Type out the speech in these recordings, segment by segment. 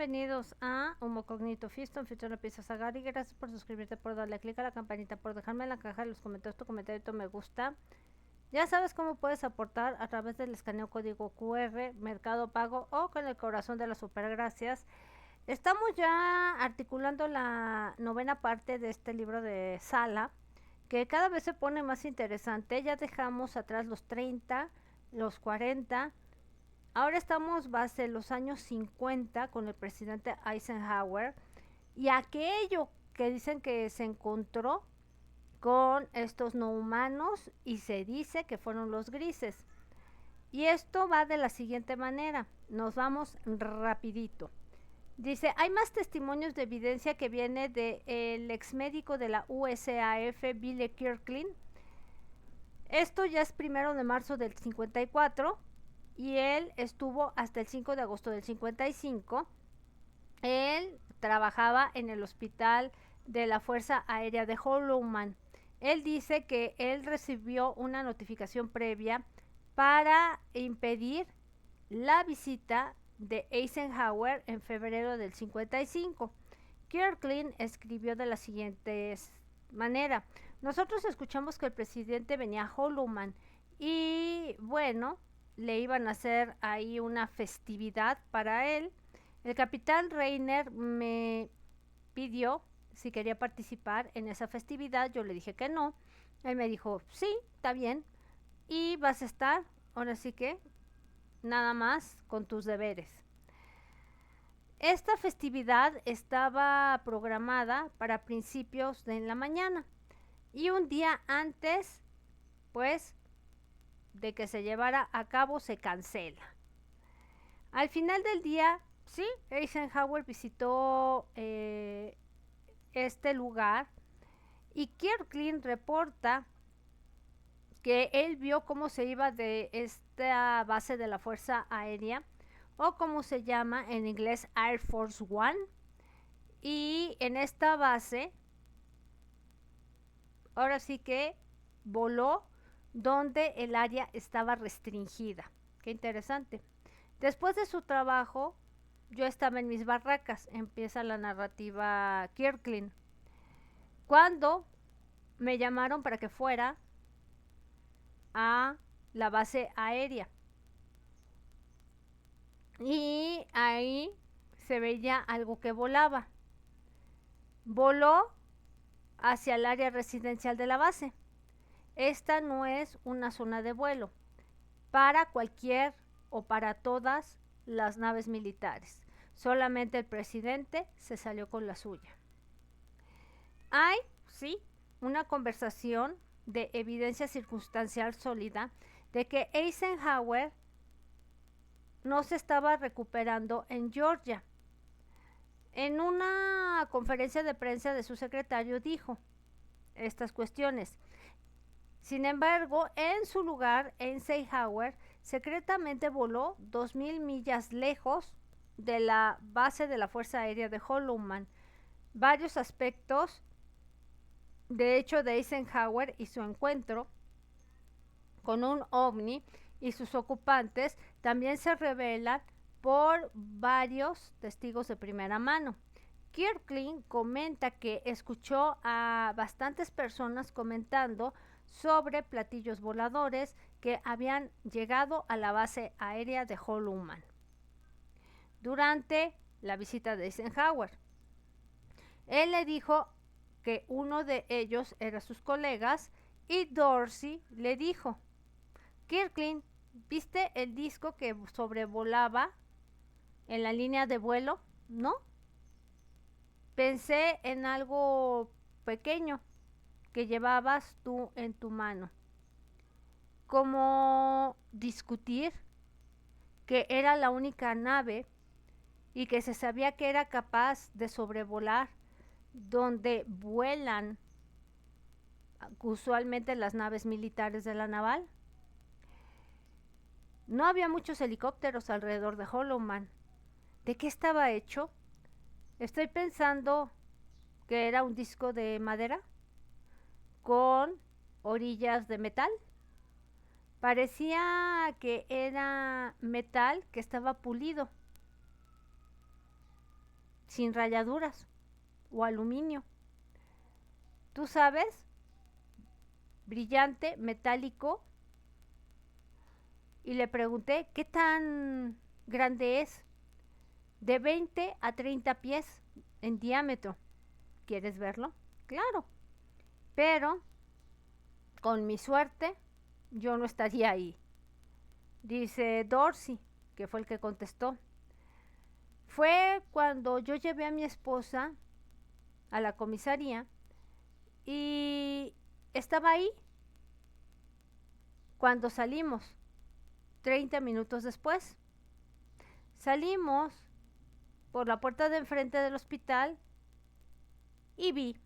bienvenidos a Homo Cognito Fisto, anfitrión de Pizza Sagari. Gracias por suscribirte, por darle clic a la campanita, por dejarme en la caja de los comentarios tu comentario y tu me gusta. Ya sabes cómo puedes aportar a través del escaneo código QR, Mercado Pago o con el corazón de las supergracias. Estamos ya articulando la novena parte de este libro de Sala, que cada vez se pone más interesante. Ya dejamos atrás los 30, los 40. Ahora estamos base los años 50 con el presidente Eisenhower y aquello que dicen que se encontró con estos no humanos y se dice que fueron los grises. Y esto va de la siguiente manera, nos vamos rapidito. Dice, hay más testimonios de evidencia que viene del ex médico de la USAF, Billy Kirkland. Esto ya es 1 de marzo del 54 y él estuvo hasta el 5 de agosto del 55. Él trabajaba en el hospital de la Fuerza Aérea de Holloman. Él dice que él recibió una notificación previa para impedir la visita de Eisenhower en febrero del 55. Kirkland escribió de la siguiente manera: nosotros escuchamos que el presidente venía a Holloman y bueno, le iban a hacer ahí una festividad para él. El capitán Reiner me pidió si quería participar en esa festividad. Yo le dije que no. Él me dijo, sí, está bien. Y vas a estar, ahora sí que, nada más con tus deberes. Esta festividad estaba programada para principios de la mañana. Y un día antes, pues, de que se llevara a cabo, se cancela. Al final del día, sí, Eisenhower visitó este lugar y Kirkland reporta que él vio cómo se iba de esta base de la Fuerza Aérea, o como se llama en inglés Air Force One, y en esta base ahora sí que voló donde el área estaba restringida. Qué interesante. Después de su trabajo, yo estaba en mis barracas, empieza la narrativa Kirkland, cuando me llamaron para que fuera a la base aérea. Y ahí se veía algo que volaba. Voló hacia el área residencial de la base. Esta no es una zona de vuelo para cualquier o para todas las naves militares. Solamente el presidente se salió con la suya. Hay, sí, una conversación de evidencia circunstancial sólida de que Eisenhower no se estaba recuperando en Georgia. En una conferencia de prensa de su secretario dijo estas cuestiones. Sin embargo, en su lugar, Eisenhower secretamente voló 2000 millas lejos de la base de la Fuerza Aérea de Holloman. Varios aspectos, de hecho, de Eisenhower y su encuentro con un ovni y sus ocupantes también se revelan por varios testigos de primera mano. Kirkland comenta que escuchó a bastantes personas comentando sobre platillos voladores que habían llegado a la base aérea de Holloman durante la visita de Eisenhower. Él le dijo que uno de ellos era sus colegas y Dorsey le dijo, Kirkland, ¿viste el disco que sobrevolaba en la línea de vuelo? ¿No? Pensé en algo pequeño que llevabas tú en tu mano. Como discutir que era la única nave y que se sabía que era capaz de sobrevolar donde vuelan usualmente las naves militares de la naval. No había muchos helicópteros alrededor de Holloman. ¿De qué estaba hecho? Estoy pensando que era un disco de madera con orillas de metal. Parecía que era metal que estaba pulido. sin rayaduras o aluminio. Tú sabes, brillante, metálico. Y le pregunté qué tan grande es. De 20 a 30 pies en diámetro. ¿Quieres verlo? Claro. Pero, con mi suerte, yo no estaría ahí. Dice Dorsey, que fue el que contestó. Fue cuando yo llevé a mi esposa a la comisaría y estaba ahí cuando salimos, 30 minutos después. Salimos por la puerta de enfrente del hospital y vi,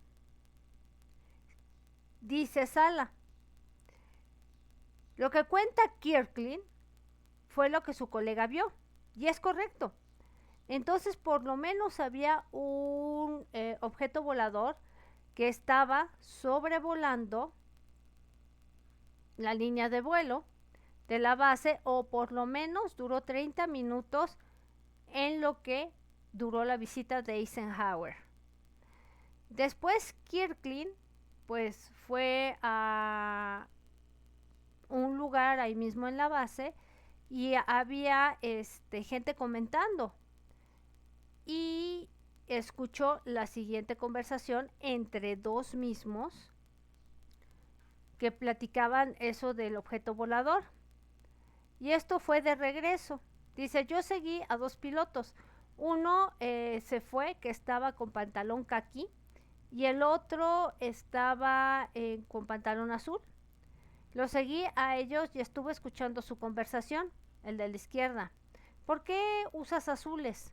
dice Sala. Lo que cuenta Kirkland fue lo que su colega vio, y es correcto. Entonces, por lo menos había un objeto volador que estaba sobrevolando la línea de vuelo de la base, o por lo menos duró 30 minutos en lo que duró la visita de Eisenhower. Después Kirkland pues fue a un lugar ahí mismo en la base y había gente comentando y escuchó la siguiente conversación entre dos mismos que platicaban eso del objeto volador. Y esto fue de regreso. Dice, yo seguí a dos pilotos. Uno se fue, que estaba con pantalón caqui, y el otro estaba con pantalón azul. Lo seguí a ellos y estuve escuchando su conversación, el de la izquierda. ¿Por qué usas azules?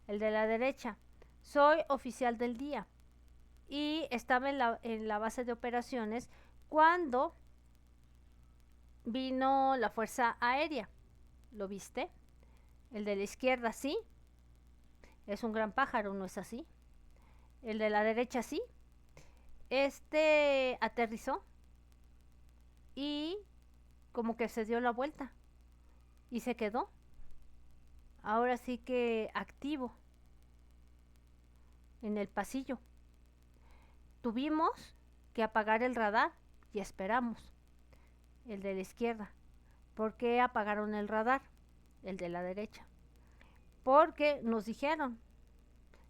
El de la derecha. Soy oficial del día y estaba en la base de operaciones cuando vino la Fuerza Aérea. ¿Lo viste? El de la izquierda sí. Es un gran pájaro, ¿no es así? El de la derecha sí. Aterrizó y como que se dio la vuelta y se quedó. Ahora sí que activo en el pasillo. Tuvimos que apagar el radar y esperamos. El de la izquierda. ¿Por qué apagaron el radar? El de la derecha. Porque nos dijeron,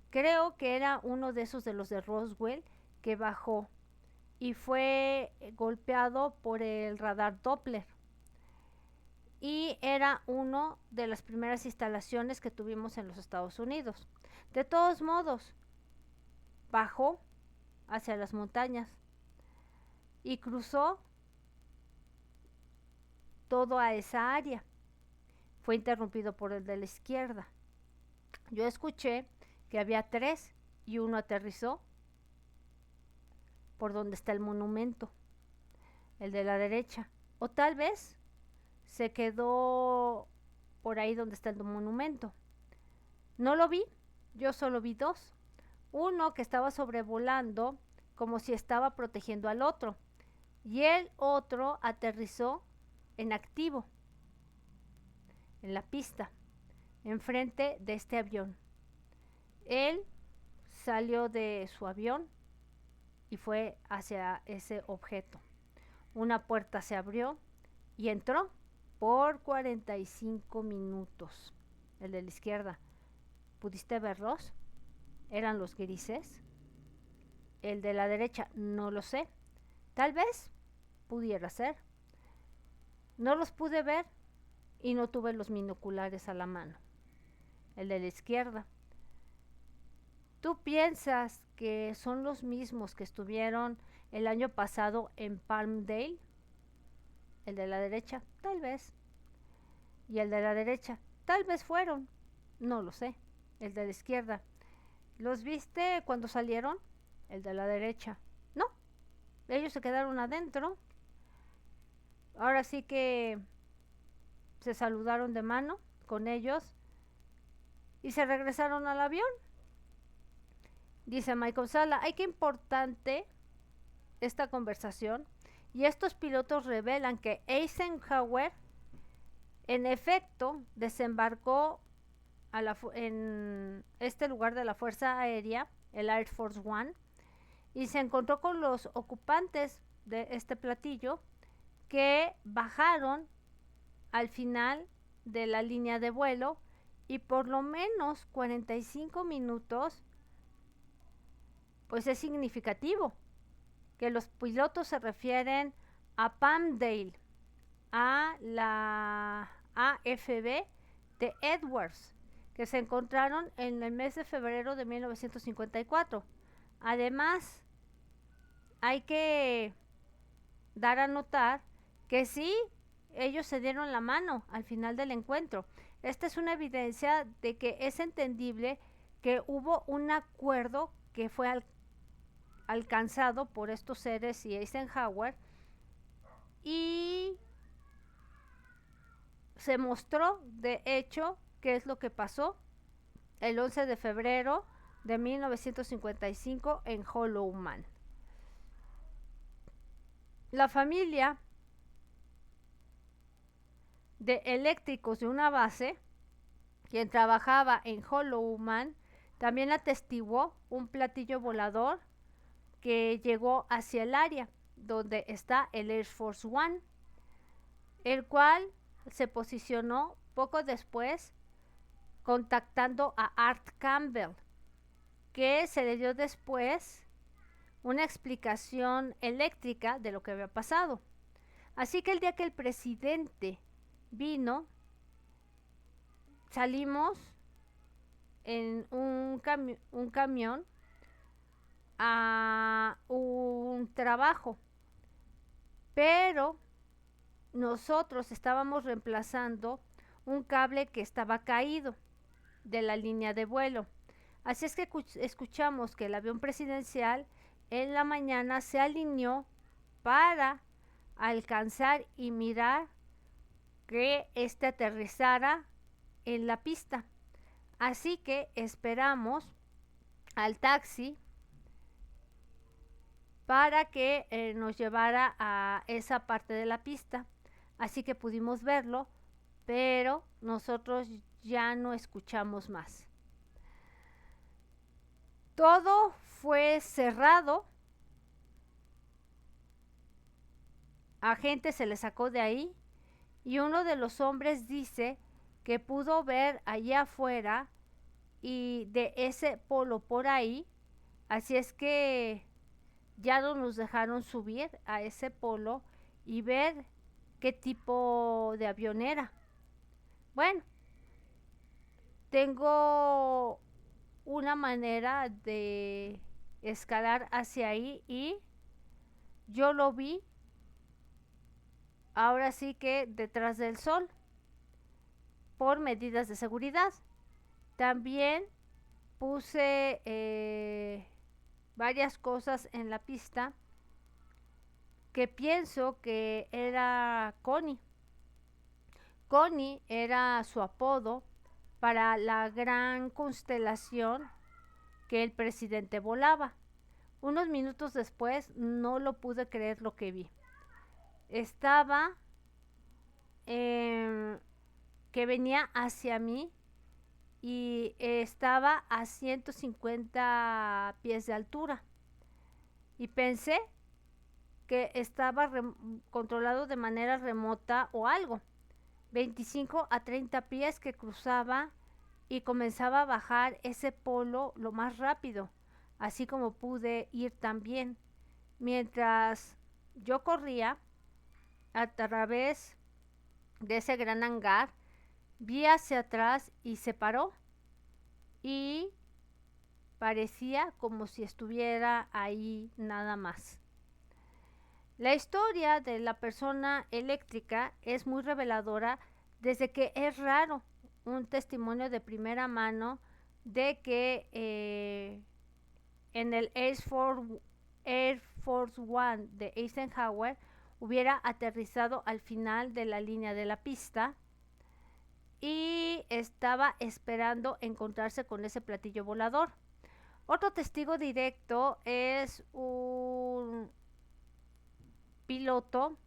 creo que era uno de esos de los de Roswell que bajó y fue golpeado por el radar Doppler. Y era una de las primeras instalaciones que tuvimos en los Estados Unidos. De todos modos, bajó hacia las montañas y cruzó toda esa área. Fue interrumpido por el de la izquierda. Yo escuché que había 3 y uno aterrizó por donde está el monumento, el de la derecha. O tal vez se quedó por ahí donde está el monumento. No lo vi, yo solo vi 2. Uno que estaba sobrevolando como si estaba protegiendo al otro y el otro aterrizó en activo en la pista enfrente de este avión. Él salió de su avión y fue hacia ese objeto. Una puerta se abrió y entró por 45 minutos. El de la izquierda, ¿pudiste verlos? ¿Eran los grises? El de la derecha, no lo sé. Tal vez pudiera ser. No los pude ver y no tuve los binoculares a la mano. El de la izquierda. ¿Tú piensas que son los mismos que estuvieron el año pasado en Palmdale? El de la derecha, tal vez. Y el de la derecha, tal vez fueron. No lo sé. El de la izquierda. ¿Los viste cuando salieron? El de la derecha. No. Ellos se quedaron adentro. Ahora sí que se saludaron de mano con ellos y se regresaron al avión. Dice Michael Sala, ay, qué importante esta conversación. Y estos pilotos revelan que Eisenhower en efecto desembarcó en este lugar de la Fuerza Aérea, el Air Force One, y se encontró con los ocupantes de este platillo que bajaron al final de la línea de vuelo y por lo menos 45 minutos, pues es significativo que los pilotos se refieren a Palmdale, a la AFB de Edwards, que se encontraron en el mes de febrero de 1954. Además, hay que dar a notar que sí, ellos se dieron la mano al final del encuentro. Esta es una evidencia de que es entendible que hubo un acuerdo que fue alcanzado por estos seres y Eisenhower, y se mostró de hecho qué es lo que pasó el 11 de febrero de 1955 en Hollow Man. La familia de eléctricos de una base, quien trabajaba en Hollow Man, también atestiguó un platillo volador que llegó hacia el área donde está el Air Force One, el cual se posicionó poco después contactando a Art Campbell, que se le dio después una explicación eléctrica de lo que había pasado. Así que el día que el presidente vino, salimos en un camión a un trabajo, pero nosotros estábamos reemplazando un cable que estaba caído de la línea de vuelo. Así es que escuchamos que el avión presidencial en la mañana se alineó para alcanzar y mirar que este aterrizara en la pista. Así que esperamos al taxi para que nos llevara a esa parte de la pista. Así que pudimos verlo, pero nosotros ya no escuchamos más. Todo fue cerrado. A gente se le sacó de ahí y uno de los hombres dice que pudo ver allá afuera y de ese polo por ahí. Así es que ya no nos dejaron subir a ese polo y ver qué tipo de avión era. Bueno, tengo una manera de escalar hacia ahí y yo lo vi ahora sí que detrás del sol por medidas de seguridad. También puse varias cosas en la pista que pienso que era Connie. Connie era su apodo para la gran constelación que el presidente volaba. Unos minutos después no lo pude creer lo que vi. Estaba que venía hacia mí y estaba a 150 pies de altura. Y pensé que estaba controlado de manera remota o algo. 25 a 30 pies que cruzaba y comenzaba a bajar ese polo lo más rápido, así como pude ir también. Mientras yo corría a través de ese gran hangar, vi hacia atrás y se paró y parecía como si estuviera ahí nada más. La historia de la persona eléctrica es muy reveladora desde que es raro un testimonio de primera mano de que en el Air Force One de Eisenhower hubiera aterrizado al final de la línea de la pista y estaba esperando encontrarse con ese platillo volador. Otro testigo directo es un piloto,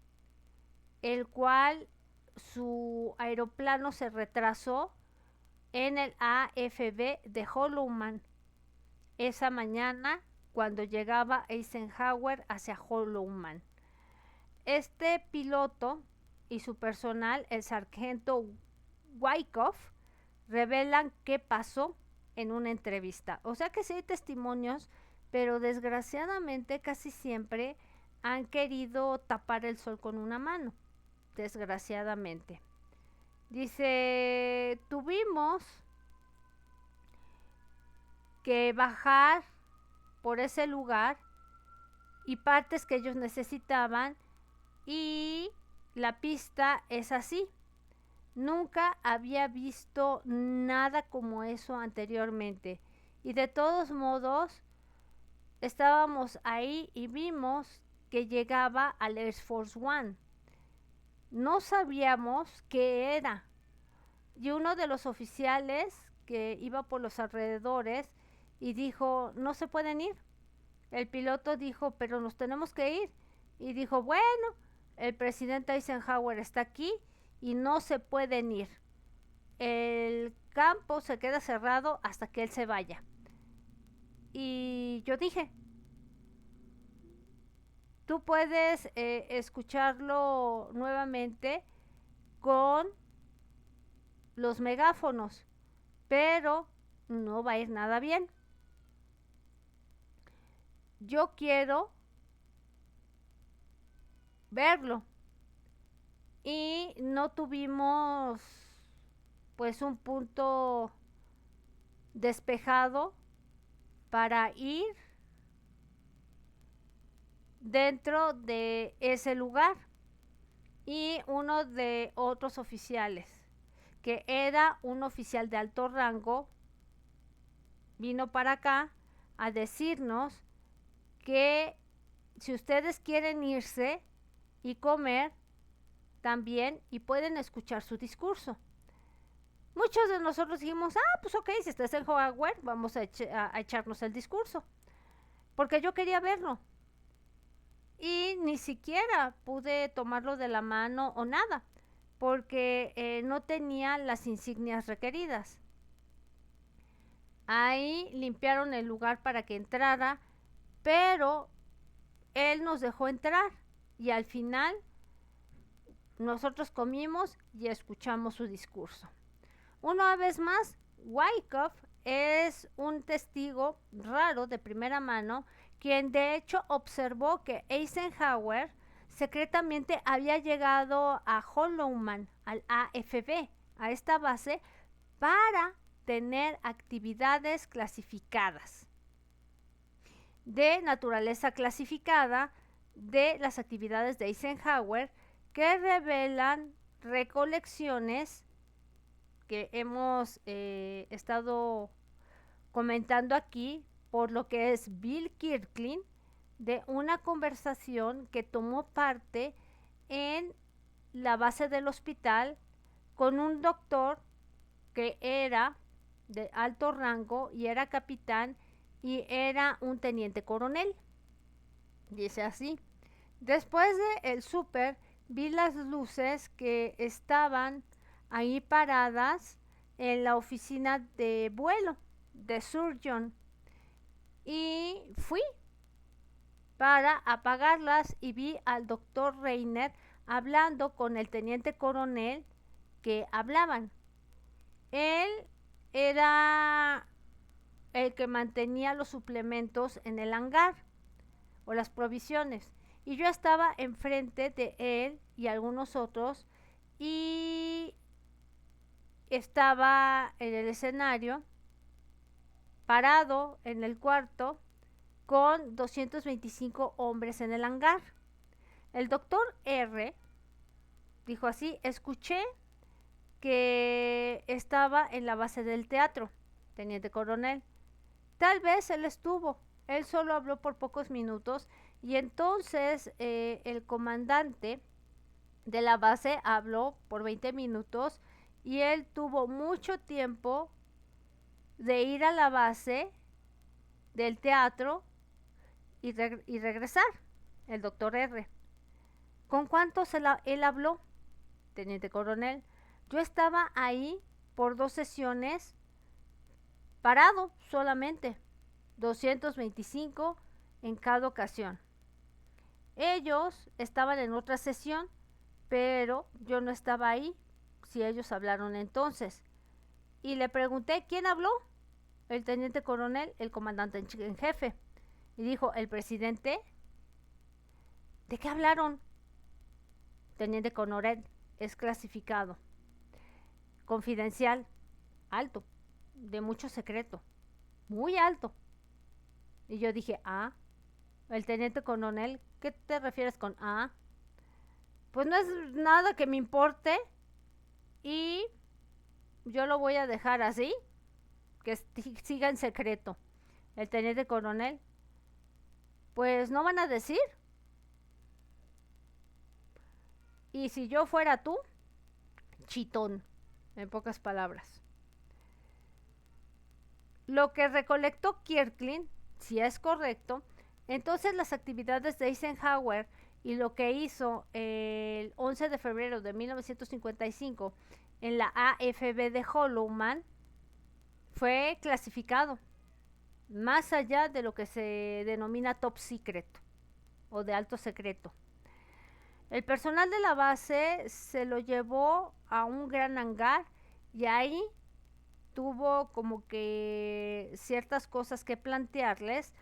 el cual su aeroplano se retrasó en el AFB de Holloman esa mañana cuando llegaba Eisenhower hacia Holloman. Este piloto y su personal, el sargento Wyckoff, revelan qué pasó en una entrevista. O sea que sí hay testimonios, pero desgraciadamente casi siempre han querido tapar el sol con una mano. Desgraciadamente. Dice, tuvimos que bajar por ese lugar y partes que ellos necesitaban, y la pista es así. Nunca había visto nada como eso anteriormente. Y de todos modos, estábamos ahí y vimos que llegaba al Air Force One. No sabíamos qué era. Y uno de los oficiales que iba por los alrededores y dijo, no se pueden ir. El piloto dijo, pero nos tenemos que ir. Y dijo, bueno, el presidente Eisenhower está aquí y no se pueden ir. El campo se queda cerrado hasta que él se vaya. Y yo dije, tú puedes escucharlo nuevamente con los megáfonos, pero no va a ir nada bien. Yo quiero verlo. Y no tuvimos pues un punto despejado para ir dentro de ese lugar. Y uno de otros oficiales, que era un oficial de alto rango, vino para acá a decirnos que si ustedes quieren irse y comer también y pueden escuchar su discurso. Muchos de nosotros dijimos, pues ok, si estás en Howard, vamos a echarnos el discurso. Porque yo quería verlo. Y ni siquiera pude tomarlo de la mano o nada, porque no tenía las insignias requeridas. Ahí limpiaron el lugar para que entrara, pero él nos dejó entrar y al final nosotros comimos y escuchamos su discurso. Una vez más, Wyckoff es un testigo raro de primera mano, quien de hecho observó que Eisenhower secretamente había llegado a Holloman, al AFB, a esta base, para tener actividades clasificadas, de naturaleza clasificada, de las actividades de Eisenhower, que revelan recolecciones que hemos estado comentando aquí, por lo que es Bill Kirkland, de una conversación que tomó parte en la base del hospital con un doctor que era de alto rango y era capitán y era un teniente coronel. Dice así: después de el súper vi las luces que estaban ahí paradas en la oficina de vuelo de Surgeon y fui para apagarlas y vi al doctor Reiner hablando con el teniente coronel, que hablaban. Él era el que mantenía los suplementos en el hangar o las provisiones, y yo estaba enfrente de él y algunos otros, y estaba en el escenario parado en el cuarto con 225 hombres en el hangar. El doctor R dijo así: escuché que estaba en la base del teatro, teniente coronel. Tal vez él estuvo, él solo habló por pocos minutos, y entonces el comandante de la base habló por 20 minutos y él tuvo mucho tiempo de ir a la base del teatro y regresar, el doctor R. ¿Con cuántos él habló, teniente coronel? Yo estaba ahí por 2 sesiones parado solamente, 225 en cada ocasión. Ellos estaban en otra sesión, pero yo no estaba ahí, si ellos hablaron entonces. Y le pregunté, ¿quién habló? El teniente coronel, el comandante en jefe. Y dijo, el presidente. ¿De qué hablaron? Teniente coronel, es clasificado, confidencial, alto, de mucho secreto, muy alto. Y yo dije, el teniente coronel, ¿qué te refieres con pues no es nada que me importe y yo lo voy a dejar así, que siga en secreto. El teniente coronel, pues no van a decir. Y si yo fuera tú, chitón, en pocas palabras. Lo que recolectó Kirkland, si es correcto, entonces las actividades de Eisenhower y lo que hizo el 11 de febrero de 1955 en la AFB de Holloman fue clasificado más allá de lo que se denomina top secret o de alto secreto. El personal de la base se lo llevó a un gran hangar y ahí tuvo como que ciertas cosas que plantearles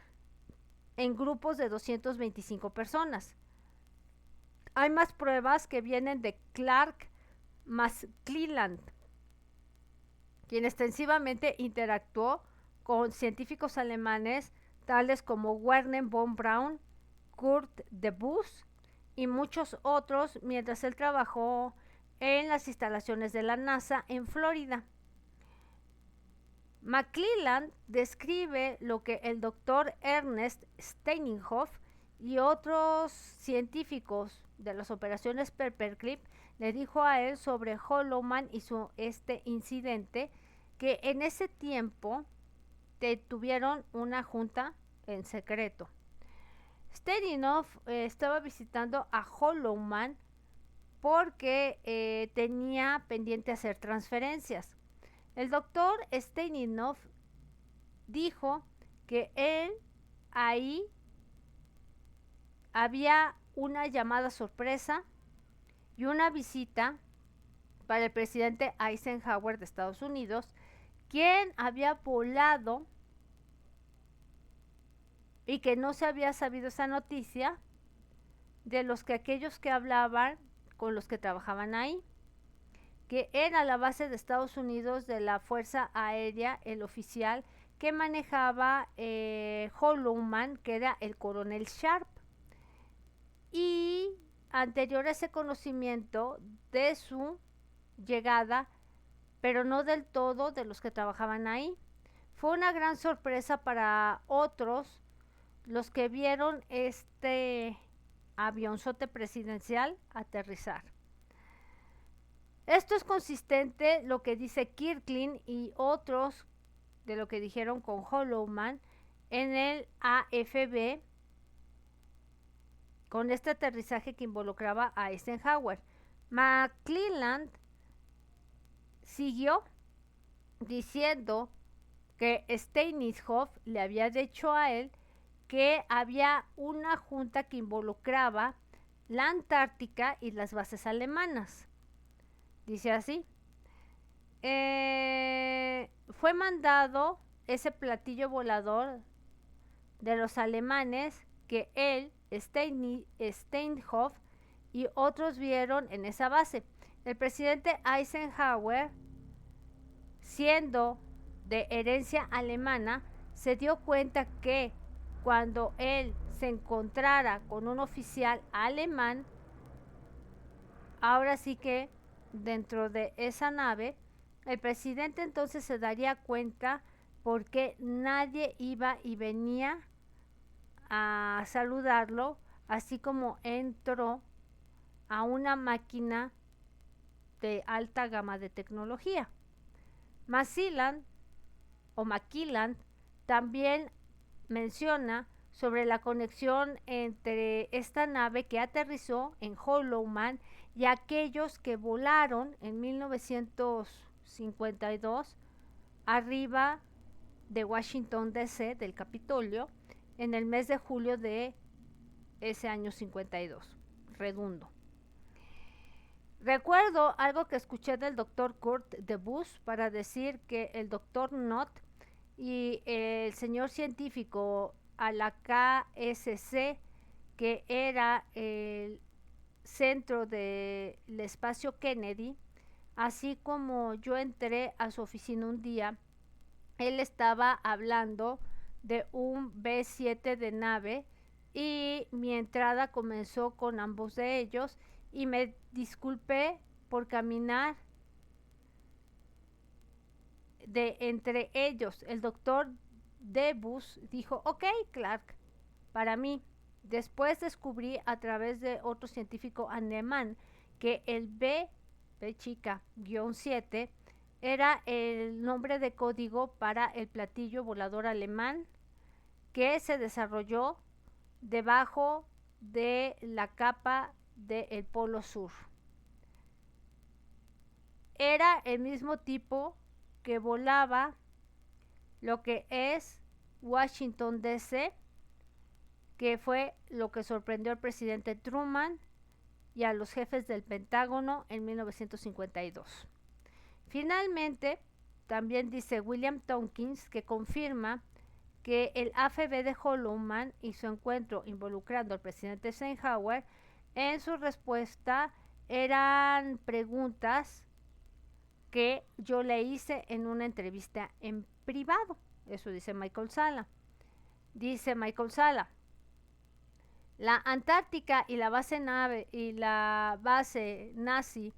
en grupos de 225 personas. Hay más pruebas que vienen de Clark McClelland, quien extensivamente interactuó con científicos alemanes tales como Werner von Braun, Kurt de Bus y muchos otros mientras él trabajó en las instalaciones de la NASA en Florida. McClelland describe lo que el doctor Ernest Steinhoff y otros científicos de las operaciones Paperclip le dijo a él sobre Holloman y su incidente, que en ese tiempo tuvieron una junta en secreto. Steinhoff estaba visitando a Holloman porque tenía pendiente hacer transferencias. El doctor Steinhoff dijo que él ahí había una llamada sorpresa y una visita para el presidente Eisenhower de Estados Unidos, quien había volado y que no se había sabido esa noticia de los que aquellos que hablaban con los que trabajaban ahí, que era la base de Estados Unidos de la Fuerza Aérea, el oficial que manejaba Holloman, que era el coronel Sharp. Y anterior a ese conocimiento de su llegada, pero no del todo de los que trabajaban ahí, fue una gran sorpresa para otros los que vieron este avionzote presidencial aterrizar. Esto es consistente lo que dice Kirkland y otros de lo que dijeron con Holloman en el AFB con este aterrizaje que involucraba a Eisenhower. McClelland siguió diciendo que Steinhoff le había dicho a él que había una junta que involucraba la Antártica y las bases alemanas. Dice así, fue mandado ese platillo volador de los alemanes que él, Steinhoff y otros vieron en esa base. El presidente Eisenhower, siendo de herencia alemana, se dio cuenta que cuando él se encontrara con un oficial alemán, ahora sí que dentro de esa nave, el presidente entonces se daría cuenta por qué nadie iba y venía a saludarlo, así como entró a una máquina de alta gama de tecnología. McClelland también menciona sobre la conexión entre esta nave que aterrizó en Holloman y aquellos que volaron en 1960 52 arriba de Washington DC, del Capitolio, en el mes de julio de ese año 52, redundo. Recuerdo algo que escuché del doctor Kurt DeBus para decir que el doctor Knott y el señor científico a la KSC, que era el centro del espacio Kennedy, así como yo entré a su oficina un día, él estaba hablando de un B-7 de nave y mi entrada comenzó con ambos de ellos y me disculpé por caminar de entre ellos. El doctor Debus dijo, ok, Clark, para mí. Después descubrí a través de otro científico alemán que el B chica -7 era el nombre de código para el platillo volador alemán que se desarrolló debajo de la capa del Polo Sur. Era el mismo tipo que volaba lo que es Washington DC, que fue lo que sorprendió al presidente Truman y a los jefes del Pentágono en 1952. Finalmente, también dice William Tompkins que confirma que el AFB de Holloman y su encuentro involucrando al presidente Eisenhower, en su respuesta eran preguntas que yo le hice en una entrevista en privado. Eso dice Michael Salla. Dice Michael Salla, la Antártica y la base nazi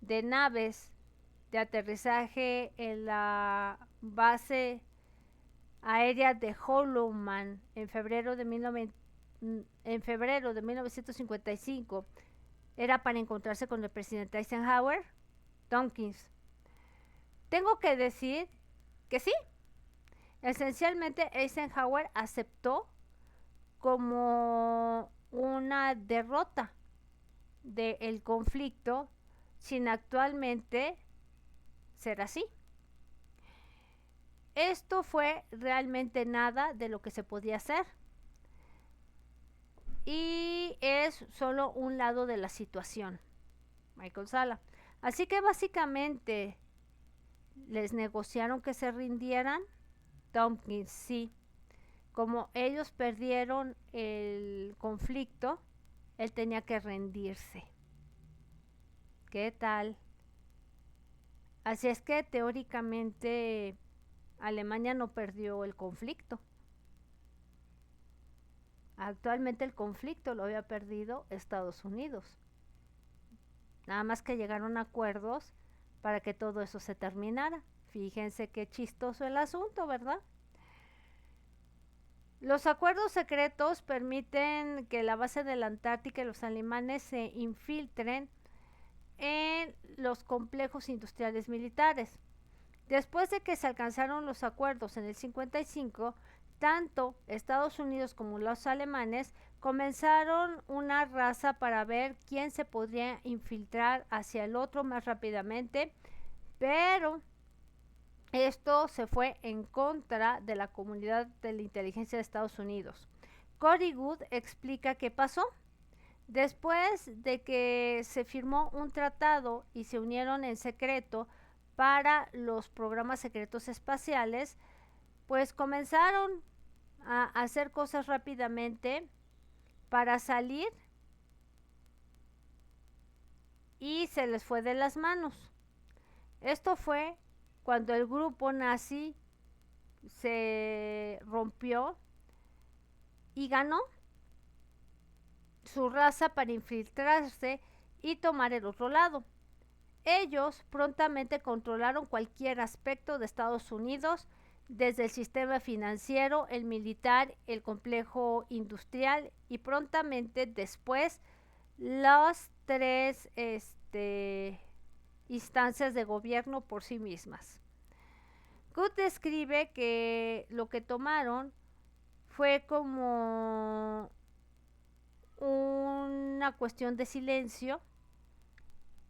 de naves de aterrizaje en la base aérea de Holloman en febrero de 1955 era para encontrarse con el presidente Eisenhower. Tompkins, tengo que decir que sí. Esencialmente Eisenhower aceptó como una derrota del conflicto sin actualmente ser así. Esto fue realmente nada de lo que se podía hacer y es solo un lado de la situación. Michael Salla. Así que básicamente les negociaron que se rindieran. Tompkins, sí. Como ellos perdieron el conflicto, él tenía que rendirse. ¿Qué tal? Así es que teóricamente Alemania no perdió el conflicto. Actualmente el conflicto lo había perdido Estados Unidos. Nada más que llegaron a acuerdos para que todo eso se terminara. Fíjense qué chistoso el asunto, ¿verdad? Los acuerdos secretos permiten que la base de la Antártica y los alemanes se infiltren en los complejos industriales militares. Después de que se alcanzaron los acuerdos en el 55, tanto Estados Unidos como los alemanes comenzaron una raza para ver quién se podría infiltrar hacia el otro más rápidamente, pero esto se fue en contra de la comunidad de la inteligencia de Estados Unidos. Cody Good explica qué pasó. Después de que se firmó un tratado y se unieron en secreto para los programas secretos espaciales, pues comenzaron a hacer cosas rápidamente para salir y se les fue de las manos. Esto fue cuando el grupo nazi se rompió y ganó su raza para infiltrarse y tomar el otro lado. Ellos prontamente controlaron cualquier aspecto de Estados Unidos, desde el sistema financiero, el militar, el complejo industrial y prontamente después las tres instancias de gobierno por sí mismas. Good describe que lo que tomaron fue como una cuestión de silencio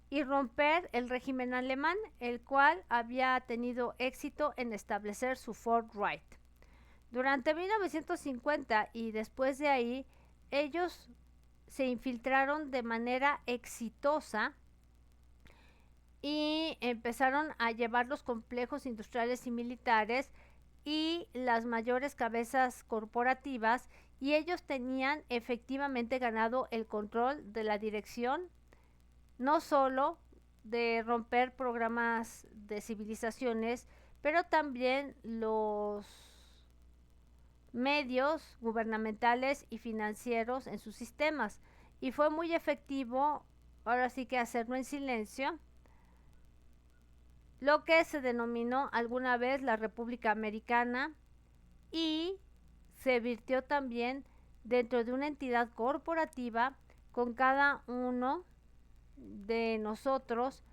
y romper el régimen alemán, el cual había tenido éxito en establecer su Fourth Reich. Durante 1950 y después de ahí, ellos se infiltraron de manera exitosa y empezaron a llevar los complejos industriales y militares y las mayores cabezas corporativas, y ellos tenían efectivamente ganado el control de la dirección, no solo de romper programas de civilizaciones, pero también los medios gubernamentales y financieros en sus sistemas. Y fue muy efectivo, ahora sí que hacerlo en silencio, lo que se denominó alguna vez la República Americana, y se virtió también dentro de una entidad corporativa con cada uno de nosotros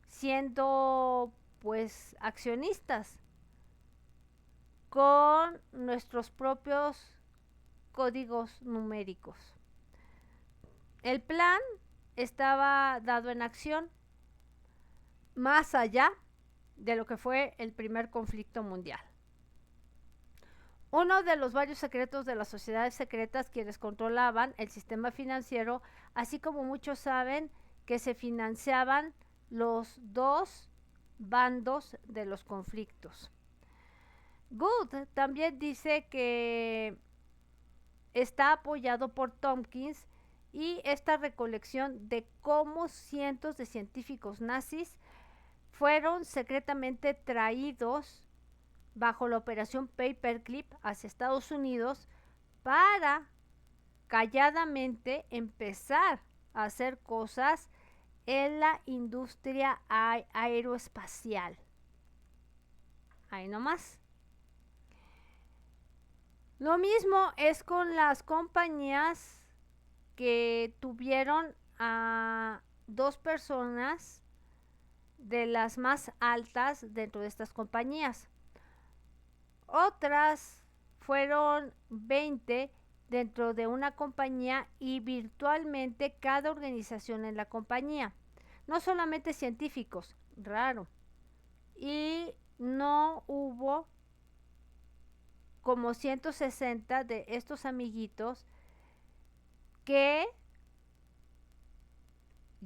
siendo pues accionistas con nuestros propios códigos numéricos. El plan estaba dado en acción más allá de lo que fue el primer conflicto mundial. Uno de los varios secretos de las sociedades secretas quienes controlaban el sistema financiero, así como muchos saben que se financiaban los dos bandos de los conflictos. Good también dice que está apoyado por Tompkins y esta recolección de cómo cientos de científicos nazis fueron secretamente traídos bajo la operación Paperclip hacia Estados Unidos para calladamente empezar a hacer cosas en la industria aeroespacial. Ahí nomás. Lo mismo es con las compañías que tuvieron a dos personas de las más altas dentro de estas compañías. Otras fueron 20 dentro de una compañía y virtualmente cada organización en la compañía. No solamente científicos, raro. Y no hubo como 160 de estos amiguitos que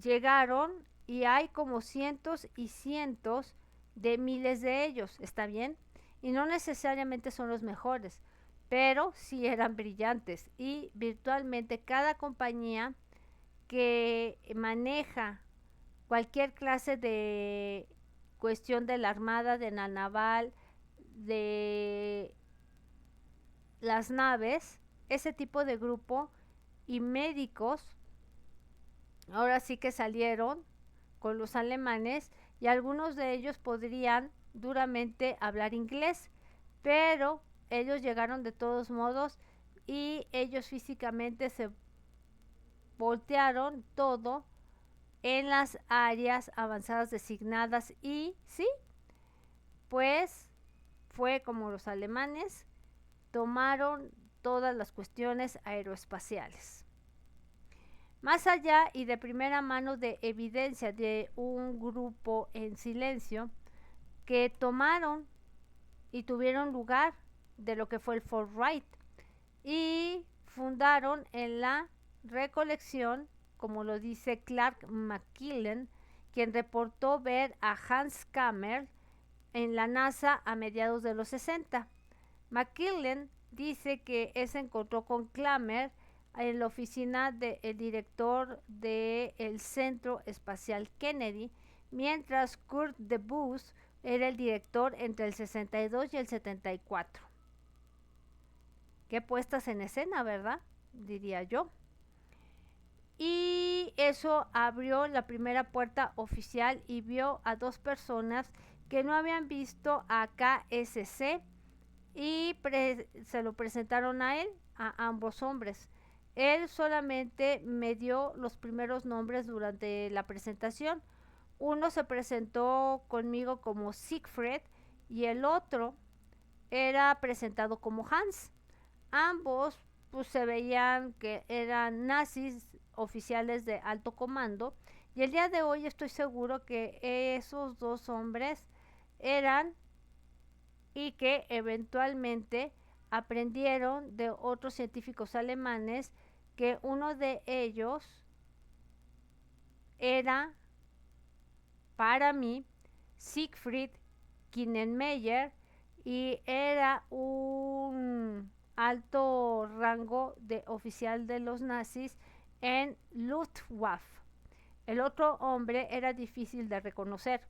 llegaron, y hay como cientos y cientos de miles de ellos, ¿está bien? Y no necesariamente son los mejores, pero sí eran brillantes, y virtualmente cada compañía que maneja cualquier clase de cuestión de la armada, de la naval, de las naves, ese tipo de grupo, y médicos, ahora sí que salieron con los alemanes, y algunos de ellos podrían duramente hablar inglés, pero ellos llegaron de todos modos, y ellos físicamente se voltearon todo en las áreas avanzadas designadas, y sí, pues fue como los alemanes tomaron todas las cuestiones aeroespaciales. Más allá y de primera mano de evidencia de un grupo en silencio que tomaron y tuvieron lugar de lo que fue el Fourth Reich, y fundaron en la recolección, como lo dice Clark McKillen, quien reportó ver a Hans Kammer en la NASA a mediados de los 60. McKillen dice que se encontró con Kammer en la oficina del director del Centro Espacial Kennedy, mientras Kurt DeBus era el director entre el 62 y el 74. Qué puestas en escena, ¿verdad? Diría yo. Y eso abrió la primera puerta oficial y vio a dos personas que no habían visto a KSC, y se lo presentaron a él, a ambos hombres. Él solamente me dio los primeros nombres durante la presentación. Uno se presentó conmigo como Siegfried y el otro era presentado como Hans. Ambos pues se veían que eran nazis, oficiales de alto comando, Y el día de hoy estoy seguro que esos dos hombres eran y que eventualmente aprendieron de otros científicos alemanes, que uno de ellos era, para mí, Siegfried Kienenmeyer, y era un alto rango de oficial de los nazis en Luftwaffe. El otro hombre era difícil de reconocer,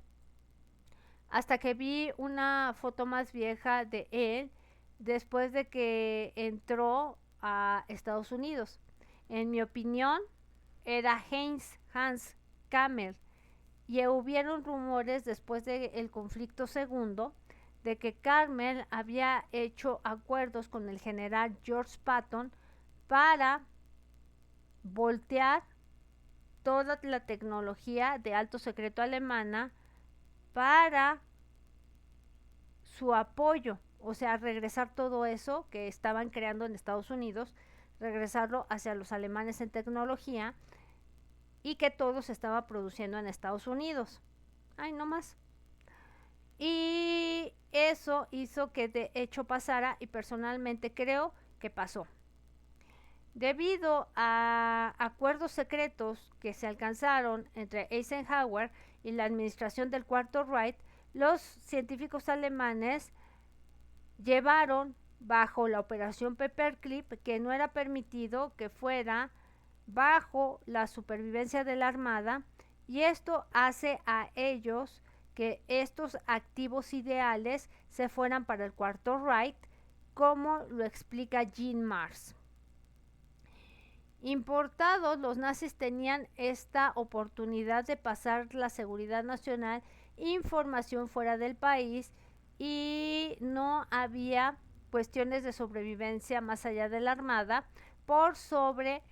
hasta que vi una foto más vieja de él después de que entró a Estados Unidos. En mi opinión, era Hans Kamel, y hubieron rumores después del conflicto segundo de que Kamel había hecho acuerdos con el general George Patton para voltear toda la tecnología de alto secreto alemana para su apoyo, o sea, regresar todo eso que estaban creando en Estados Unidos, regresarlo hacia los alemanes en tecnología, y que todo se estaba produciendo en Estados Unidos. Ay, no más. Y eso hizo que de hecho pasara, y personalmente creo que pasó. Debido a acuerdos secretos que se alcanzaron entre Eisenhower y la administración del Cuarto Reich, los científicos alemanes llevaron bajo la operación Paperclip, que no era permitido que fuera bajo la supervivencia de la Armada, y esto hace a ellos que estos activos ideales se fueran para el Cuarto Reich, como lo explica Jean Mars. Importados, los nazis tenían esta oportunidad de pasar la seguridad nacional, información fuera del país, y no había cuestiones de sobrevivencia más allá de la Armada por sobre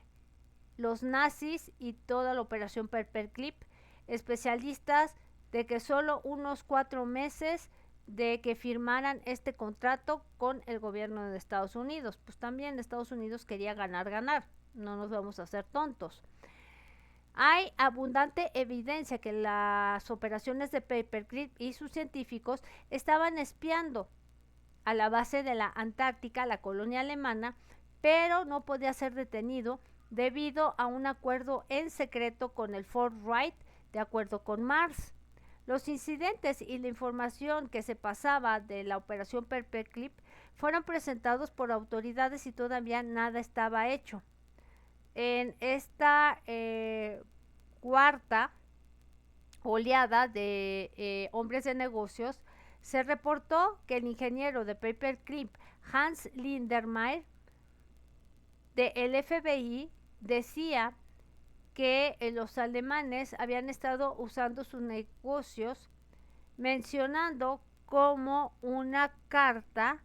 los nazis y toda la operación Paperclip. Especialistas de que solo unos 4 meses de que firmaran este contrato con el gobierno de Estados Unidos, pues también Estados Unidos quería ganar, no nos vamos a hacer tontos. Hay abundante evidencia que las operaciones de Paperclip y sus científicos estaban espiando a la base de la Antártica, la colonia alemana, pero no podía ser detenido debido a un acuerdo en secreto con el Fort Wright, de acuerdo con Mars. Los incidentes y la información que se pasaba de la operación Paperclip fueron presentados por autoridades y todavía nada estaba hecho. En esta cuarta oleada de hombres de negocios, se reportó que el ingeniero de Paperclip, Hans Lindermeyer, del FBI, decía que los alemanes habían estado usando sus negocios, mencionando como una carta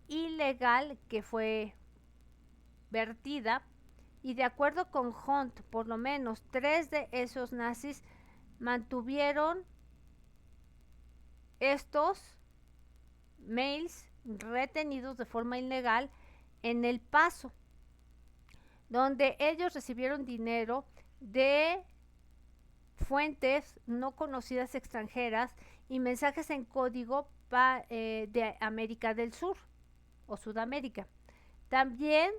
ilegal que fue vertida, y de acuerdo con Hunt, por lo menos 3 de esos nazis mantuvieron estos mails retenidos de forma ilegal en El Paso, donde ellos recibieron dinero de fuentes no conocidas extranjeras y mensajes en código de América del Sur o Sudamérica. También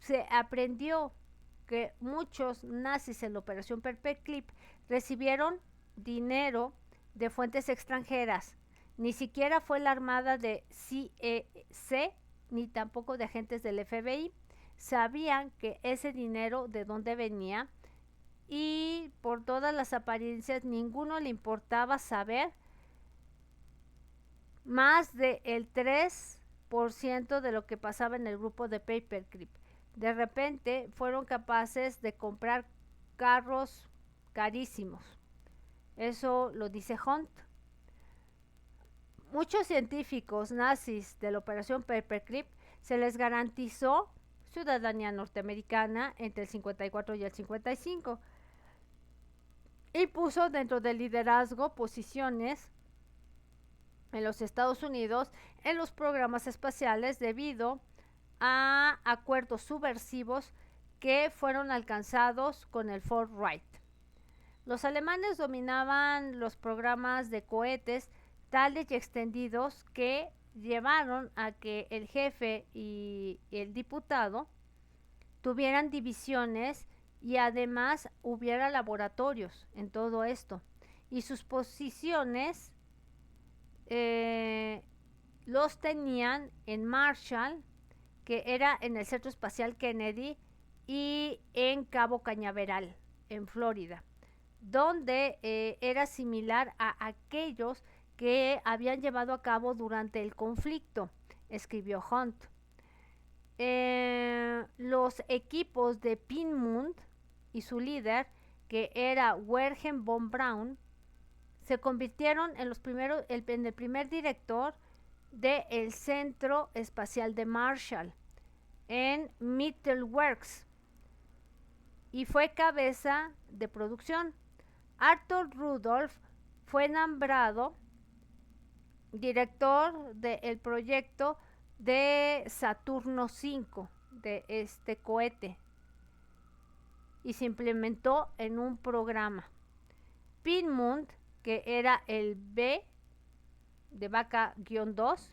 se aprendió que muchos nazis en la operación Paperclip recibieron dinero de fuentes extranjeras. Ni siquiera fue la armada de CEC, ni tampoco de agentes del FBI. Sabían que ese dinero de dónde venía, y por todas las apariencias ninguno le importaba saber más del 3% de lo que pasaba en el grupo de Paperclip. De repente fueron capaces de comprar carros carísimos. Eso lo dice Hunt. Muchos científicos nazis de la operación Paperclip se les garantizó ciudadanía norteamericana entre el 54 y el 55, y puso dentro del liderazgo posiciones en los Estados Unidos en los programas espaciales debido a acuerdos subversivos que fueron alcanzados con el Fort Wright. Los alemanes dominaban los programas de cohetes tales y extendidos que llevaron a que el jefe y el diputado tuvieran divisiones y además hubiera laboratorios en todo esto. Y sus posiciones los tenían en Marshall, que era en el Centro Espacial Kennedy, y en Cabo Cañaveral, en Florida, donde era similar a aquellos que habían llevado a cabo durante el conflicto, escribió Hunt. Los equipos de Piedmont y su líder, que era Werner von Braun, se convirtieron en el primer director del Centro Espacial de Marshall en Mittelwerks y fue cabeza de producción. Arthur Rudolph fue nombrado director del proyecto de Saturno V, de este cohete, y se implementó en un programa. Piedmont, que era el B de vaca-2,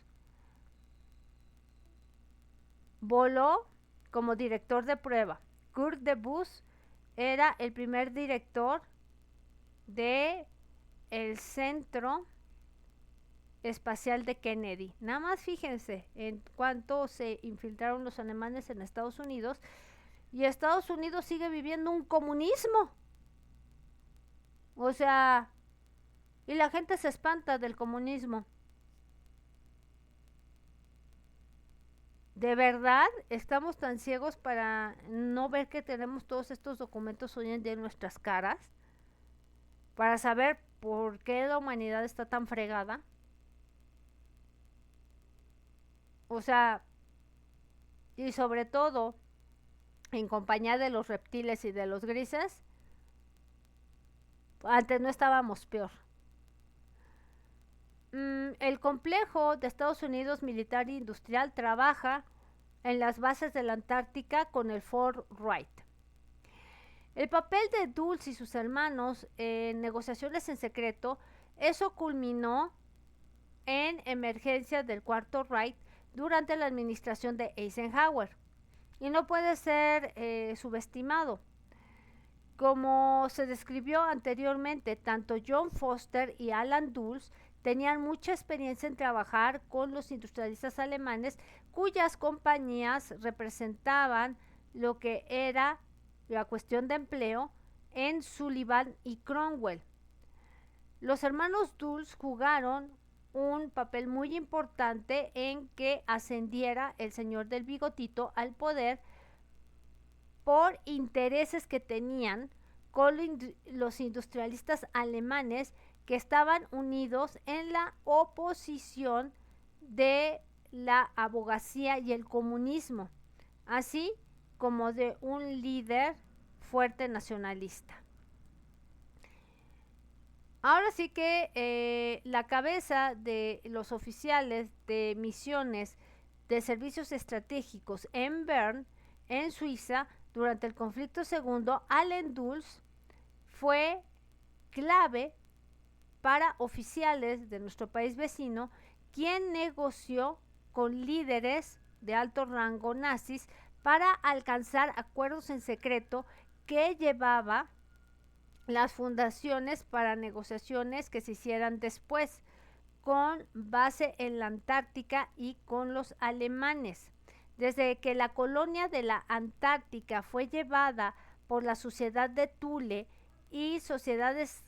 voló como director de prueba. Kurt de Bus era el primer director de el Centro Espacial de Kennedy. Nada más fíjense en cuánto se infiltraron los alemanes en Estados Unidos, y Estados Unidos sigue viviendo un comunismo. O sea, y la gente se espanta del comunismo. ¿De verdad estamos tan ciegos para no ver que tenemos todos estos documentos hoy en día en nuestras caras? Para saber por qué la humanidad está tan fregada. O sea, y sobre todo, en compañía de los reptiles y de los grises, antes no estábamos peor. El complejo de Estados Unidos militar e industrial trabaja en las bases de la Antártica con el Fort Wright. El papel de Dulles y sus hermanos en negociaciones en secreto, eso culminó en emergencia del cuarto Wright durante la administración de Eisenhower y no puede ser subestimado. Como se describió anteriormente, tanto John Foster y Alan Dulles tenían mucha experiencia en trabajar con los industrialistas alemanes cuyas compañías representaban lo que era la cuestión de empleo en Sullivan y Cromwell. Los hermanos Dulles jugaron un papel muy importante en que ascendiera el señor del bigotito al poder por intereses que tenían con los industrialistas alemanes que estaban unidos en la oposición de la abogacía y el comunismo, así como de un líder fuerte nacionalista. Ahora sí que la cabeza de los oficiales de misiones de servicios estratégicos en Bern, en Suiza, durante el conflicto segundo, Allen Dulles, fue clave para oficiales de nuestro país vecino, quien negoció con líderes de alto rango nazis para alcanzar acuerdos en secreto que llevaba las fundaciones para negociaciones que se hicieran después con base en la Antártica y con los alemanes. Desde que la colonia de la Antártica fue llevada por la Sociedad de Thule y sociedades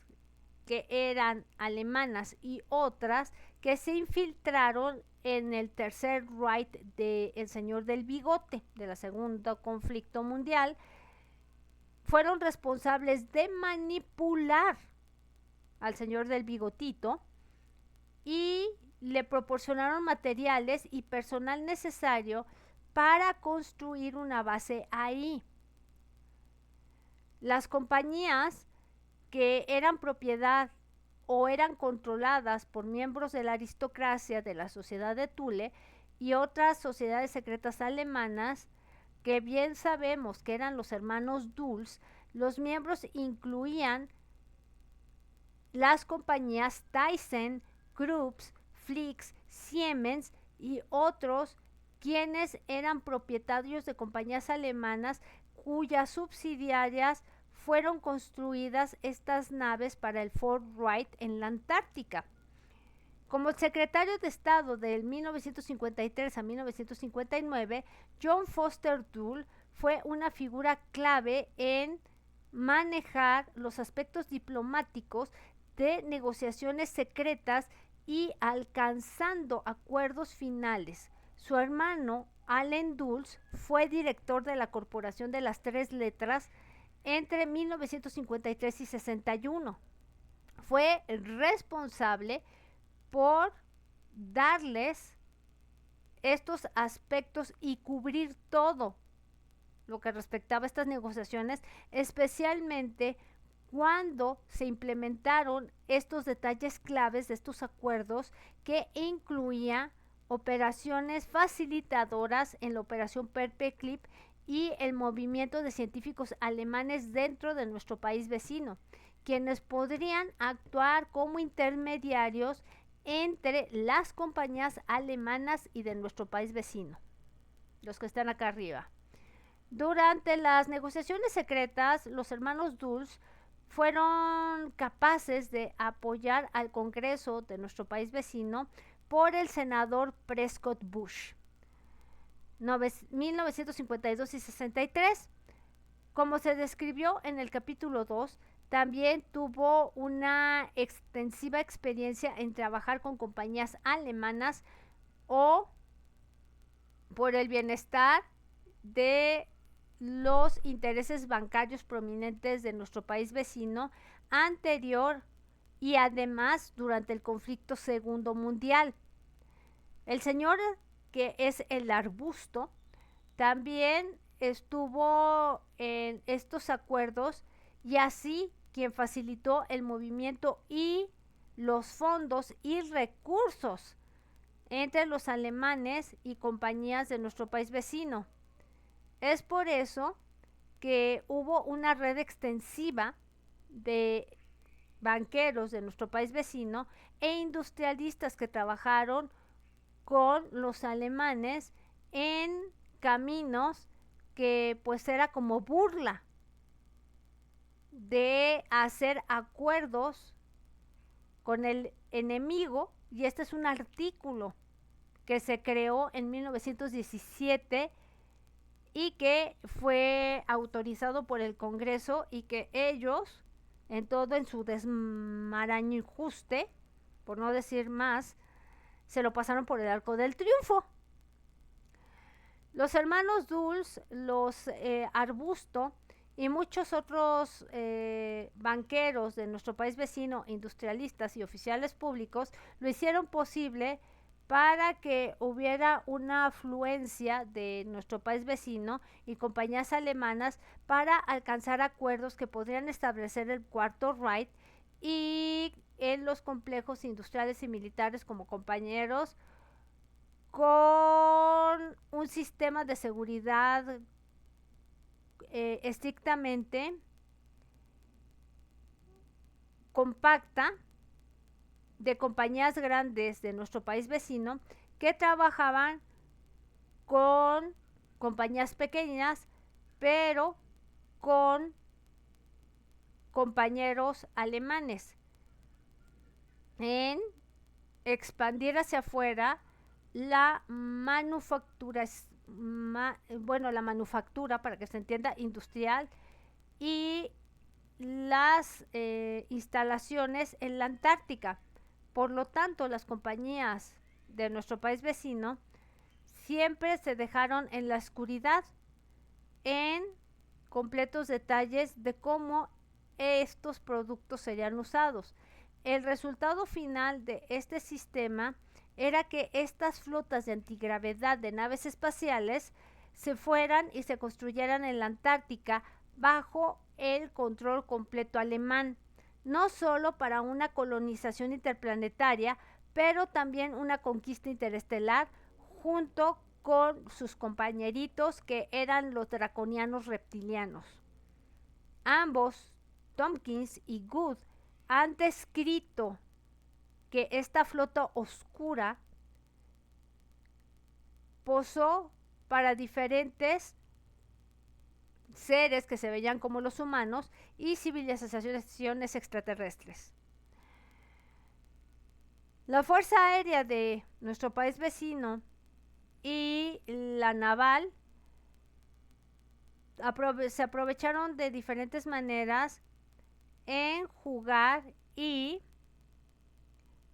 que eran alemanas y otras que se infiltraron en el tercer Reich del señor del bigote de la Segunda Conflicto Mundial, fueron responsables de manipular al señor del bigotito y le proporcionaron materiales y personal necesario para construir una base ahí. Las compañías que eran propiedad o eran controladas por miembros de la aristocracia de la Sociedad de Thule y otras sociedades secretas alemanas, que bien sabemos que eran los hermanos Dulles, los miembros incluían las compañías Thyssen, Krups, Flix, Siemens y otros, quienes eran propietarios de compañías alemanas cuyas subsidiarias fueron construidas estas naves para el Fort Wright en la Antártica. Como secretario de Estado del 1953 a 1959, John Foster Dulles fue una figura clave en manejar los aspectos diplomáticos de negociaciones secretas y alcanzando acuerdos finales. Su hermano, Allen Dulles, fue director de la Corporación de las Tres Letras entre 1953 y 61. Fue responsable por darles estos aspectos y cubrir todo lo que respectaba a estas negociaciones, especialmente cuando se implementaron estos detalles claves de estos acuerdos que incluía operaciones facilitadoras en la operación Paperclip y el movimiento de científicos alemanes dentro de nuestro país vecino, quienes podrían actuar como intermediarios entre las compañías alemanas y de nuestro país vecino, los que están acá arriba. Durante las negociaciones secretas, los hermanos Dulles fueron capaces de apoyar al Congreso de nuestro país vecino por el senador Prescott Bush, 1952 y 63. Como se describió en el capítulo 2, también tuvo una extensiva experiencia en trabajar con compañías alemanas o por el bienestar de los intereses bancarios prominentes de nuestro país vecino anterior y además durante el conflicto segundo mundial. El señor, que es el arbusto, también estuvo en estos acuerdos y así quien facilitó el movimiento y los fondos y recursos entre los alemanes y compañías de nuestro país vecino. Es por eso que hubo una red extensiva de banqueros de nuestro país vecino e industrialistas que trabajaron con los alemanes en caminos que pues era como burla de hacer acuerdos con el enemigo, y este es un artículo que se creó en 1917 y que fue autorizado por el Congreso y que ellos, en su desmarañuste, por no decir más, se lo pasaron por el arco del triunfo. Los hermanos Dulles, los Arbusto y muchos otros banqueros de nuestro país vecino, industrialistas y oficiales públicos, lo hicieron posible para que hubiera una afluencia de nuestro país vecino y compañías alemanas para alcanzar acuerdos que podrían establecer el Cuarto Reich y en los complejos industriales y militares como compañeros con un sistema de seguridad estrictamente compacta de compañías grandes de nuestro país vecino que trabajaban con compañías pequeñas, pero con compañeros alemanes en expandir hacia afuera la manufactura, la manufactura, para que se entienda, industrial y las instalaciones en la Antártica. Por lo tanto, las compañías de nuestro país vecino siempre se dejaron en la oscuridad en completos detalles de cómo estos productos serían usados. El resultado final de este sistema era que estas flotas de antigravedad de naves espaciales se fueran y se construyeran en la Antártica bajo el control completo alemán, no solo para una colonización interplanetaria, pero también una conquista interestelar junto con sus compañeritos que eran los draconianos reptilianos. Ambos, Tompkins y Good, han descrito que esta flota oscura posó para diferentes seres que se veían como los humanos y civilizaciones extraterrestres. La Fuerza Aérea de nuestro país vecino y la naval se aprovecharon de diferentes maneras en jugar y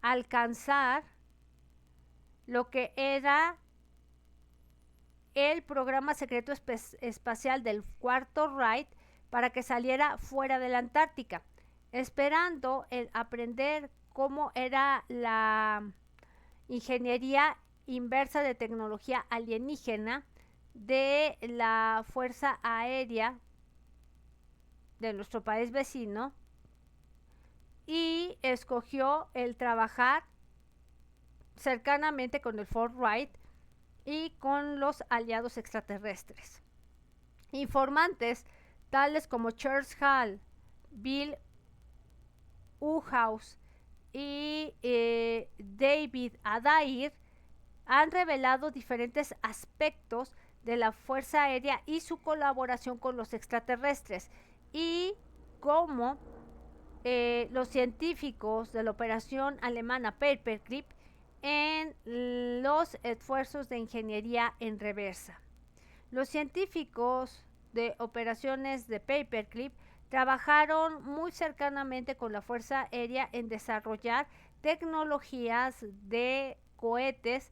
alcanzar lo que era el programa secreto espacial del cuarto Wright para que saliera fuera de la Antártica, esperando el aprender cómo era la ingeniería inversa de tecnología alienígena de la Fuerza Aérea de nuestro país vecino, y escogió el trabajar cercanamente con el Fort Wright y con los aliados extraterrestres. Informantes tales como Charles Hall, Bill Uhaus y David Adair han revelado diferentes aspectos de la Fuerza Aérea y su colaboración con los extraterrestres, y cómo los científicos de la operación alemana Paperclip en los esfuerzos de ingeniería en reversa. Los científicos de operaciones de Paperclip trabajaron muy cercanamente con la Fuerza Aérea en desarrollar tecnologías de cohetes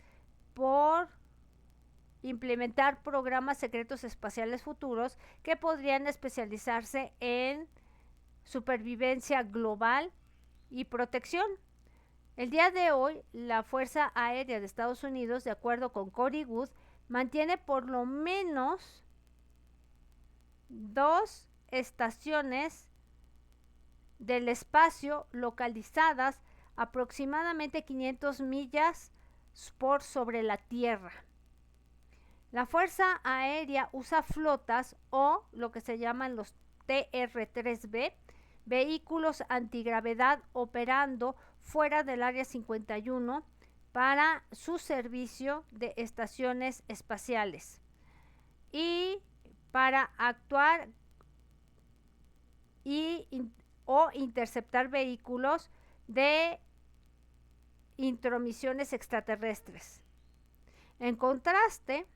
por implementar programas secretos espaciales futuros que podrían especializarse en supervivencia global y protección. El día de hoy, la Fuerza Aérea de Estados Unidos, de acuerdo con Cody Wood, mantiene por lo menos 2 estaciones del espacio localizadas aproximadamente 500 millas por sobre la Tierra. La Fuerza Aérea usa flotas o lo que se llaman los TR-3B, vehículos antigravedad operando fuera del Área 51 para su servicio de estaciones espaciales y para actuar o interceptar vehículos de intromisiones extraterrestres. En contraste,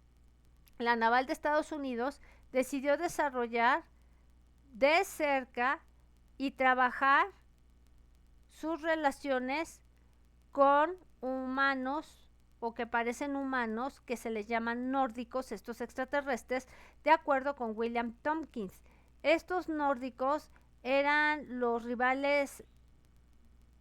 la naval de Estados Unidos decidió desarrollar de cerca y trabajar sus relaciones con humanos o que parecen humanos, que se les llaman nórdicos, estos extraterrestres, de acuerdo con William Tompkins. Estos nórdicos eran los rivales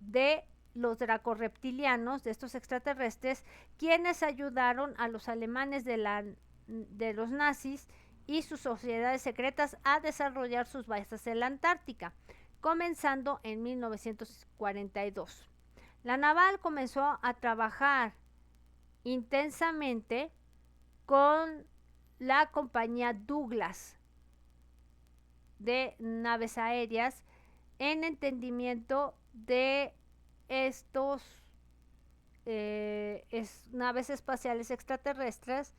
de los dracorreptilianos, de estos extraterrestres, quienes ayudaron a los alemanes de los nazis y sus sociedades secretas a desarrollar sus bases en la Antártica, comenzando en 1942. La naval comenzó a trabajar intensamente con la compañía Douglas de naves aéreas en entendimiento de estos naves espaciales extraterrestres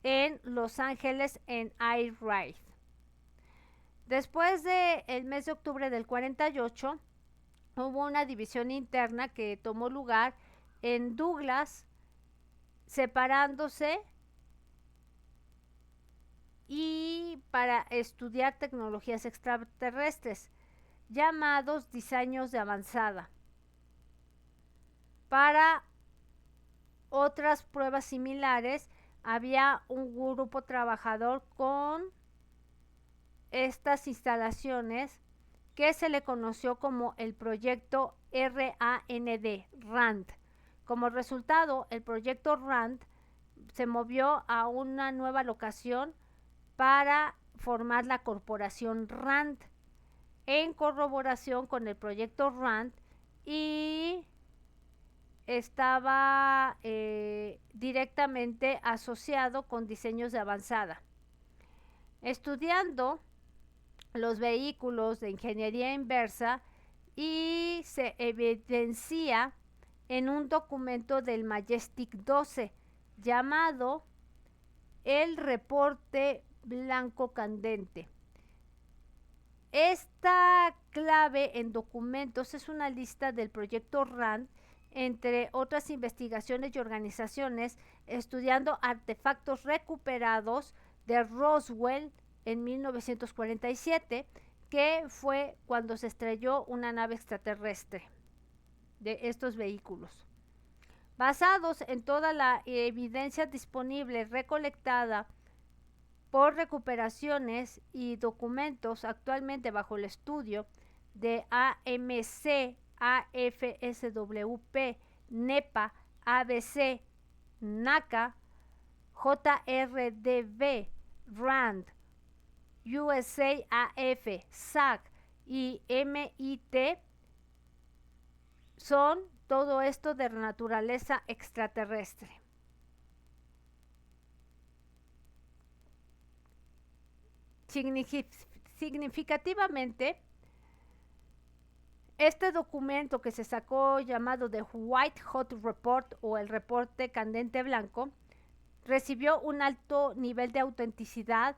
en Los Ángeles en Air Ride. Después del mes de octubre del 48, hubo una división interna que tomó lugar en Douglas, separándose y para estudiar tecnologías extraterrestres, llamados diseños de avanzada. Para otras pruebas similares, había un grupo trabajador con estas instalaciones que se le conoció como el proyecto RAND. Como resultado, el proyecto RAND se movió a una nueva locación para formar la corporación RAND, en corroboración con el proyecto RAND, y estaba directamente asociado con diseños de avanzada. Estudiando los vehículos de ingeniería inversa, y se evidencia en un documento del Majestic 12 llamado el reporte blanco candente. Esta clave en documentos es una lista del proyecto RAND, entre otras investigaciones y organizaciones, estudiando artefactos recuperados de Roswell en 1947, que fue cuando se estrelló una nave extraterrestre de estos vehículos. Basados en toda la evidencia disponible recolectada por recuperaciones y documentos actualmente bajo el estudio de AMC, AFSWP, NEPA, ABC, NACA, JRDV, RAND, USAF, SAC y MIT, son todo esto de naturaleza extraterrestre. Significativamente, este documento que se sacó llamado The White Hot Report o el reporte candente blanco recibió un alto nivel de autenticidad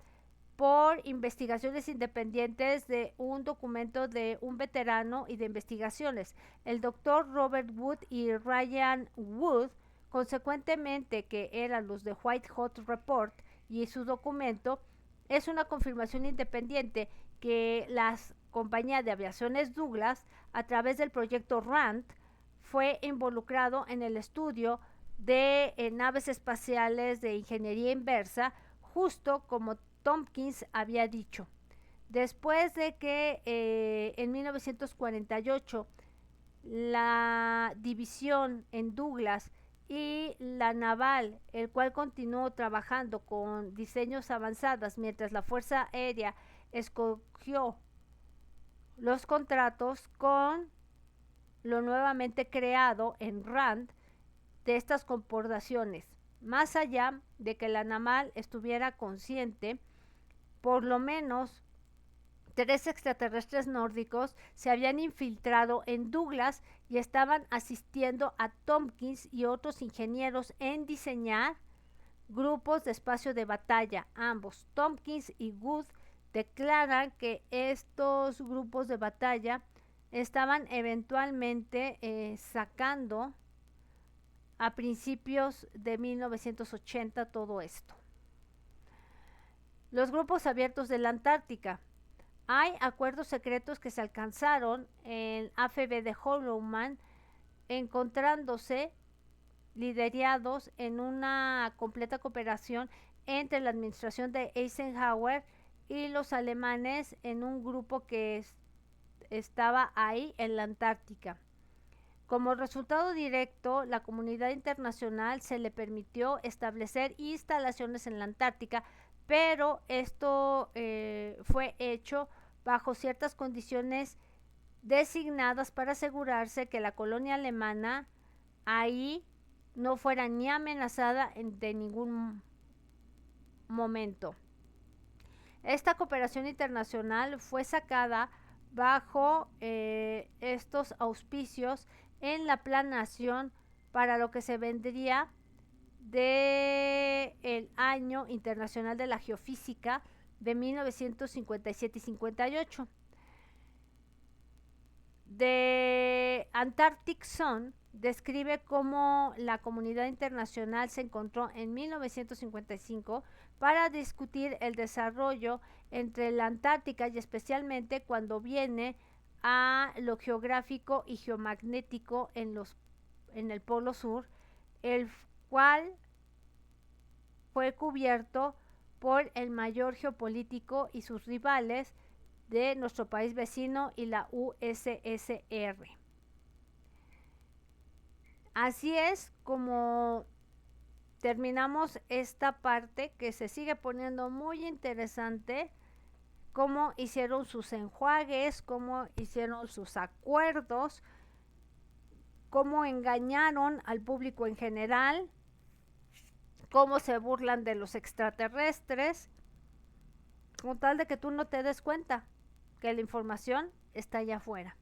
por investigaciones independientes de un documento de un veterano y de investigaciones, el doctor Robert Wood y Ryan Wood, consecuentemente que eran los de White Hot Report y su documento, es una confirmación independiente que la compañía de aviaciones Douglas, a través del proyecto RAND, fue involucrado en el estudio de naves espaciales de ingeniería inversa, justo como Tompkins había dicho. Después de que en 1948 la división en Douglas y la naval, el cual continuó trabajando con diseños avanzados mientras la Fuerza Aérea escogió los contratos con lo nuevamente creado en RAND de estas corporaciones. Más allá de que la naval estuviera consciente, por lo menos 3 extraterrestres nórdicos se habían infiltrado en Douglas y estaban asistiendo a Tompkins y otros ingenieros en diseñar grupos de espacio de batalla. Ambos, Tompkins y Wood, declaran que estos grupos de batalla estaban eventualmente sacando a principios de 1980 todo esto. Los grupos abiertos de la Antártica. Hay acuerdos secretos que se alcanzaron en AFB de Holloman, encontrándose liderados en una completa cooperación entre la administración de Eisenhower y los alemanes en un grupo que estaba ahí en la Antártica. Como resultado directo, la comunidad internacional se le permitió establecer instalaciones en la Antártica, pero esto fue hecho bajo ciertas condiciones designadas para asegurarse que la colonia alemana ahí no fuera ni amenazada de ningún momento. Esta cooperación internacional fue sacada bajo estos auspicios en la planeación para lo que se vendría del Año Internacional de la Geofísica de 1957 y 58. The Antarctic Zone describe cómo la comunidad internacional se encontró en 1955 para discutir el desarrollo entre la Antártica y especialmente cuando viene a lo geográfico y geomagnético en el Polo Sur, el cual fue cubierto por el mayor geopolítico y sus rivales de nuestro país vecino y la USSR. Así es como terminamos esta parte que se sigue poniendo muy interesante, cómo hicieron sus enjuagues, cómo hicieron sus acuerdos, cómo engañaron al público en general, cómo se burlan de los extraterrestres, con tal de que tú no te des cuenta que la información está allá afuera.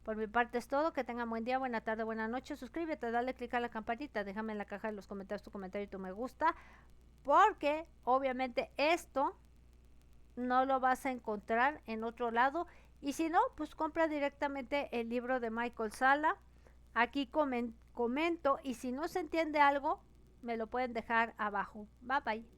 Por mi parte es todo, que tengan buen día, buena tarde, buena noche, suscríbete, dale click a la campanita, déjame en la caja de los comentarios tu comentario y tu me gusta, porque obviamente esto no lo vas a encontrar en otro lado, y si no, pues compra directamente el libro de Michael Salla. Aquí comento, y si no se entiende algo, me lo pueden dejar abajo. Bye bye.